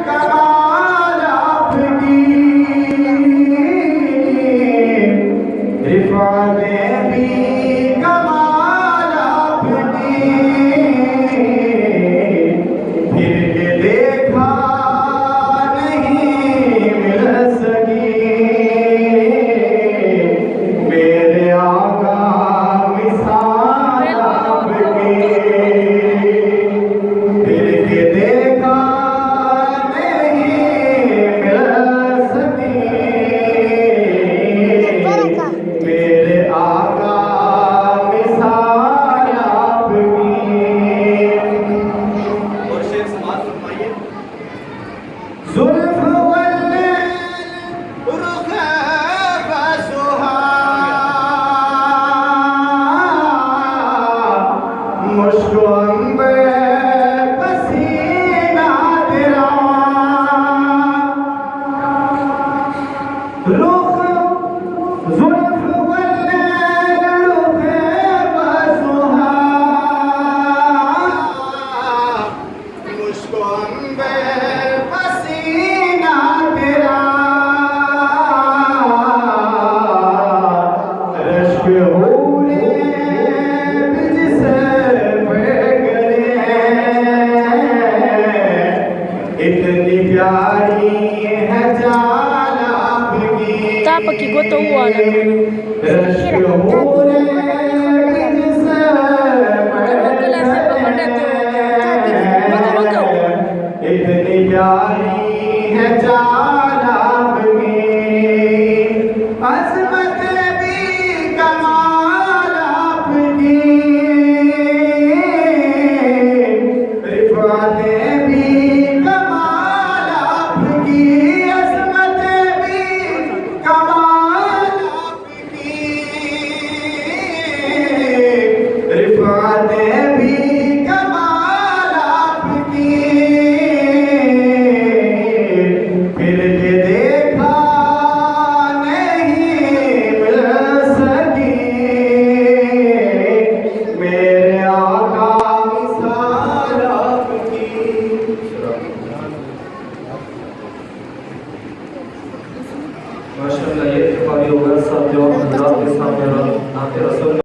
कमाल आपकी, रिफातें भी कमाल आपकी, फिर के देखा नहीं मिल सकी, मेरे आका मिसाल आपकी, फिर के देखा मेरे आका मिसाल आपकी। और शेर समाज फरमाइए। जुल्फ वल्लैल रुख बसुहा, मुश्क अंबर पसीना तेरा, रुख जुल्फ वल्लैल रुख बसुहा, मुश्क अंबर पसीना तेरा, रश्क हूरे बिजसे बेगरे, इतनी प्यारी है जान आपकी, Tapaki goto uana. रश्क हूरे बिजसे इतनी प्यारी है जान आपकी, अज़मतें भी कमाल आपकी, रिफ़ातें भी कमाल आपकी, अज़मतें भी कमाल आपकी, रिफ़ातें भी कमाल आपकी, फिर के देखा नहीं मिल सकी, मेरे आका मिसाल आपकी। माशाअल्लाह, ये इत्तिफाक़ी होगा सब जो हज़रात के सामने नाते रसूल